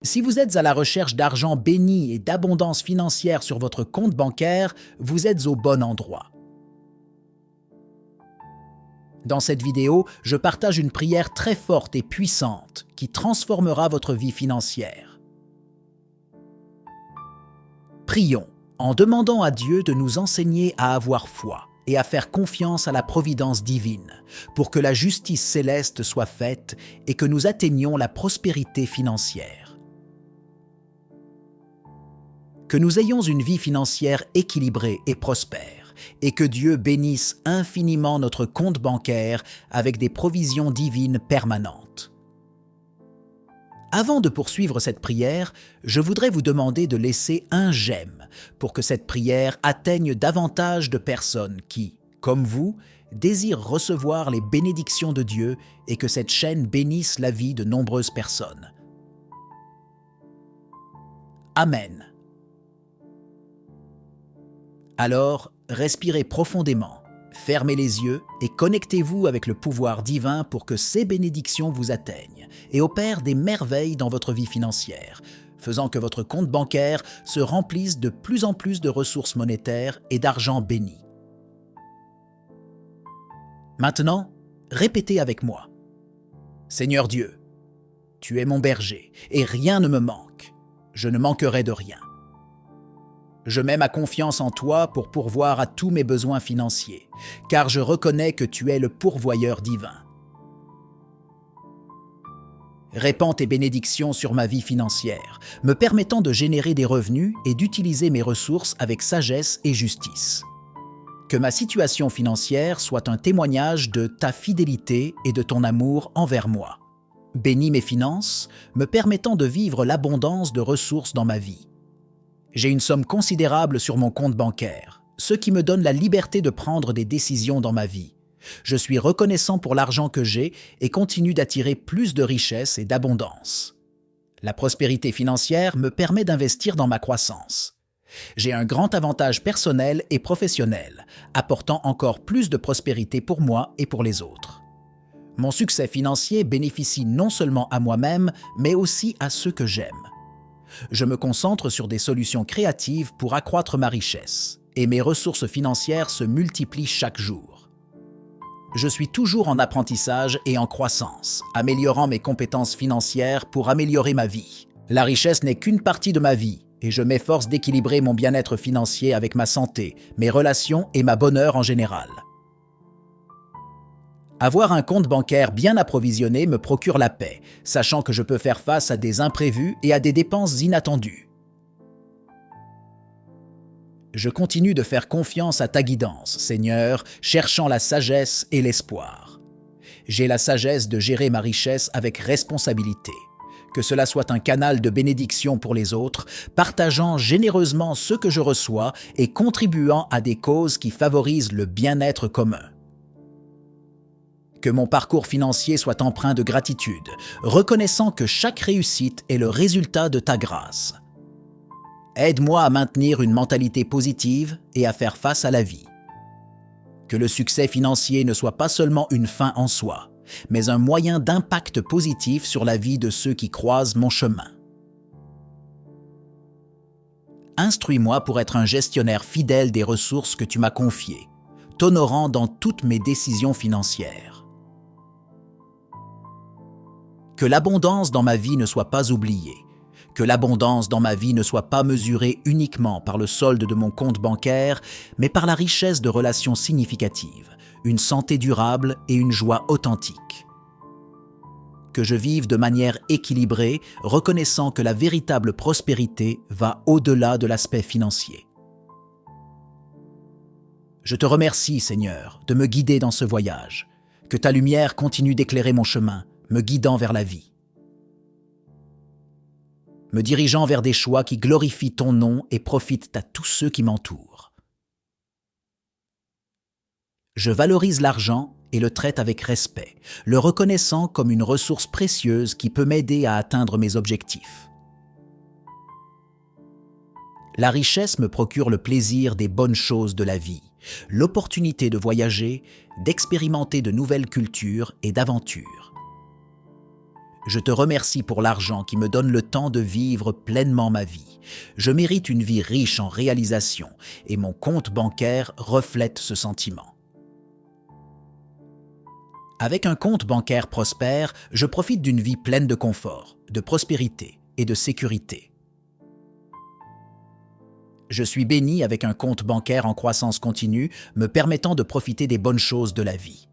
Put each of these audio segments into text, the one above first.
Si vous êtes à la recherche d'argent béni et d'abondance financière sur votre compte bancaire, vous êtes au bon endroit. Dans cette vidéo, je partage une prière très forte et puissante qui transformera votre vie financière. Prions en demandant à Dieu de nous enseigner à avoir foi et à faire confiance à la providence divine pour que la justice céleste soit faite et que nous atteignions la prospérité financière. Que nous ayons une vie financière équilibrée et prospère, et que Dieu bénisse infiniment notre compte bancaire avec des provisions divines permanentes. Avant de poursuivre cette prière, je voudrais vous demander de laisser un j'aime pour que cette prière atteigne davantage de personnes qui, comme vous, désirent recevoir les bénédictions de Dieu et que cette chaîne bénisse la vie de nombreuses personnes. Amen. Alors, respirez profondément, fermez les yeux et connectez-vous avec le pouvoir divin pour que ces bénédictions vous atteignent et opèrent des merveilles dans votre vie financière, faisant que votre compte bancaire se remplisse de plus en plus de ressources monétaires et d'argent béni. Maintenant, répétez avec moi. Seigneur Dieu, tu es mon berger et rien ne me manque. Je ne manquerai de rien. Je mets ma confiance en toi pour pourvoir à tous mes besoins financiers, car je reconnais que tu es le pourvoyeur divin. Répands tes bénédictions sur ma vie financière, me permettant de générer des revenus et d'utiliser mes ressources avec sagesse et justice. Que ma situation financière soit un témoignage de ta fidélité et de ton amour envers moi. Bénis mes finances, me permettant de vivre l'abondance de ressources dans ma vie. J'ai une somme considérable sur mon compte bancaire, ce qui me donne la liberté de prendre des décisions dans ma vie. Je suis reconnaissant pour l'argent que j'ai et continue d'attirer plus de richesse et d'abondance. La prospérité financière me permet d'investir dans ma croissance. J'ai un grand avantage personnel et professionnel, apportant encore plus de prospérité pour moi et pour les autres. Mon succès financier bénéficie non seulement à moi-même, mais aussi à ceux que j'aime. Je me concentre sur des solutions créatives pour accroître ma richesse, et mes ressources financières se multiplient chaque jour. Je suis toujours en apprentissage et en croissance, améliorant mes compétences financières pour améliorer ma vie. La richesse n'est qu'une partie de ma vie, et je m'efforce d'équilibrer mon bien-être financier avec ma santé, mes relations et ma bonheur en général. Avoir un compte bancaire bien approvisionné me procure la paix, sachant que je peux faire face à des imprévus et à des dépenses inattendues. Je continue de faire confiance à ta guidance, Seigneur, cherchant la sagesse et l'espoir. J'ai la sagesse de gérer ma richesse avec responsabilité. Que cela soit un canal de bénédiction pour les autres, partageant généreusement ce que je reçois et contribuant à des causes qui favorisent le bien-être commun. Que mon parcours financier soit empreint de gratitude, reconnaissant que chaque réussite est le résultat de ta grâce. Aide-moi à maintenir une mentalité positive et à faire face à la vie. Que le succès financier ne soit pas seulement une fin en soi, mais un moyen d'impact positif sur la vie de ceux qui croisent mon chemin. Instruis-moi pour être un gestionnaire fidèle des ressources que tu m'as confiées, t'honorant dans toutes mes décisions financières. Que l'abondance dans ma vie ne soit pas oubliée, que l'abondance dans ma vie ne soit pas mesurée uniquement par le solde de mon compte bancaire, mais par la richesse de relations significatives, une santé durable et une joie authentique. Que je vive de manière équilibrée, reconnaissant que la véritable prospérité va au-delà de l'aspect financier. Je te remercie, Seigneur, de me guider dans ce voyage. Que ta lumière continue d'éclairer mon chemin, me guidant vers la vie. Me dirigeant vers des choix qui glorifient ton nom et profitent à tous ceux qui m'entourent. Je valorise l'argent et le traite avec respect, le reconnaissant comme une ressource précieuse qui peut m'aider à atteindre mes objectifs. La richesse me procure le plaisir des bonnes choses de la vie, l'opportunité de voyager, d'expérimenter de nouvelles cultures et d'aventures. Je te remercie pour l'argent qui me donne le temps de vivre pleinement ma vie. Je mérite une vie riche en réalisations et mon compte bancaire reflète ce sentiment. Avec un compte bancaire prospère, je profite d'une vie pleine de confort, de prospérité et de sécurité. Je suis béni avec un compte bancaire en croissance continue, me permettant de profiter des bonnes choses de la vie.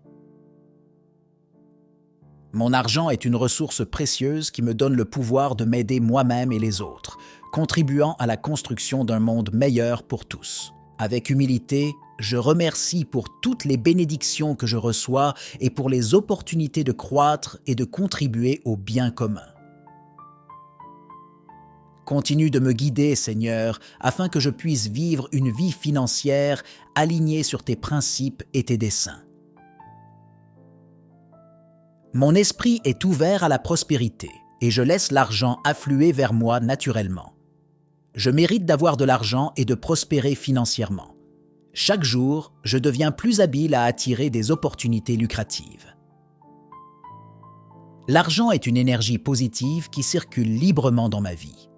Mon argent est une ressource précieuse qui me donne le pouvoir de m'aider moi-même et les autres, contribuant à la construction d'un monde meilleur pour tous. Avec humilité, je remercie pour toutes les bénédictions que je reçois et pour les opportunités de croître et de contribuer au bien commun. Continue de me guider, Seigneur, afin que je puisse vivre une vie financière alignée sur tes principes et tes desseins. Mon esprit est ouvert à la prospérité et je laisse l'argent affluer vers moi naturellement. Je mérite d'avoir de l'argent et de prospérer financièrement. Chaque jour, je deviens plus habile à attirer des opportunités lucratives. L'argent est une énergie positive qui circule librement dans ma vie.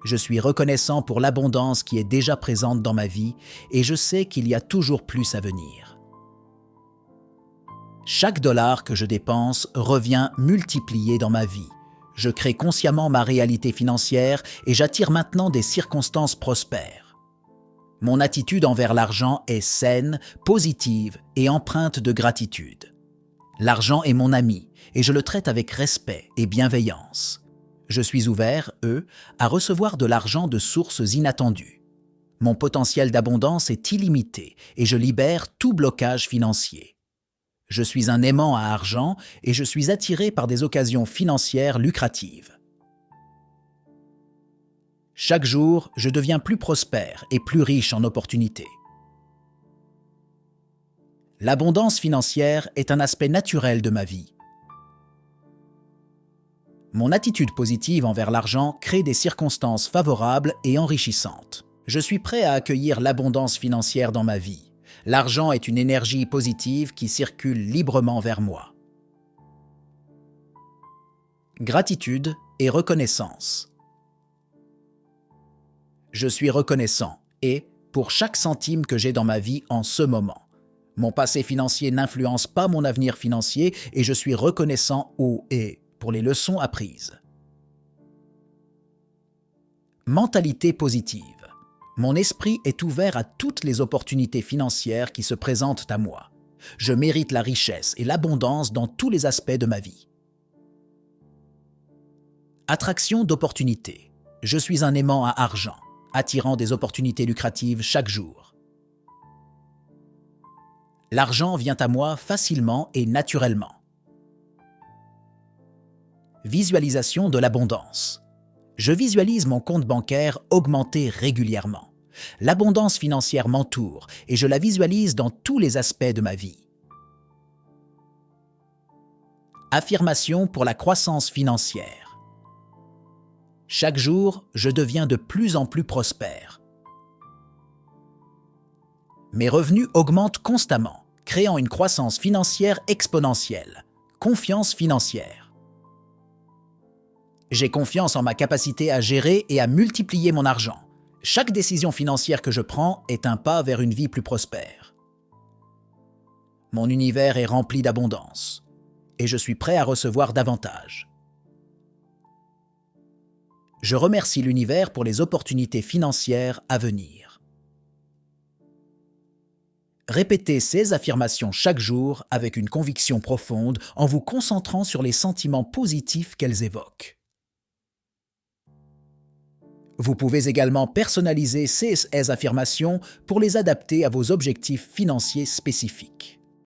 Je suis reconnaissant pour l'abondance qui est déjà présente dans ma vie et je sais qu'il y a toujours plus à venir. Chaque dollar que je dépense revient multiplié dans ma vie. Je crée consciemment ma réalité financière et j'attire maintenant des circonstances prospères. Mon attitude envers l'argent est saine, positive et empreinte de gratitude. L'argent est mon ami et je le traite avec respect et bienveillance. Je suis ouvert, à recevoir de l'argent de sources inattendues. Mon potentiel d'abondance est illimité et je libère tout blocage financier. Je suis un aimant à argent et je suis attiré par des occasions financières lucratives. Chaque jour, je deviens plus prospère et plus riche en opportunités. L'abondance financière est un aspect naturel de ma vie. Mon attitude positive envers l'argent crée des circonstances favorables et enrichissantes. Je suis prêt à accueillir l'abondance financière dans ma vie. L'argent est une énergie positive qui circule librement vers moi. Gratitude et reconnaissance. Je suis reconnaissant et, pour chaque centime que j'ai dans ma vie en ce moment, mon passé financier n'influence pas mon avenir financier et je suis reconnaissant pour les leçons apprises. Mentalité positive. Mon esprit est ouvert à toutes les opportunités financières qui se présentent à moi. Je mérite la richesse et l'abondance dans tous les aspects de ma vie. Attraction d'opportunités. Je suis un aimant à argent, attirant des opportunités lucratives chaque jour. L'argent vient à moi facilement et naturellement. Visualisation de l'abondance. Je visualise mon compte bancaire augmenter régulièrement. L'abondance financière m'entoure et je la visualise dans tous les aspects de ma vie. Affirmation pour la croissance financière. Chaque jour, je deviens de plus en plus prospère. Mes revenus augmentent constamment, créant une croissance financière exponentielle. Confiance financière. J'ai confiance en ma capacité à gérer et à multiplier mon argent. Chaque décision financière que je prends est un pas vers une vie plus prospère. Mon univers est rempli d'abondance et je suis prêt à recevoir davantage. Je remercie l'univers pour les opportunités financières à venir. Répétez ces affirmations chaque jour avec une conviction profonde en vous concentrant sur les sentiments positifs qu'elles évoquent. Vous pouvez également personnaliser ces affirmations pour les adapter à vos objectifs financiers spécifiques.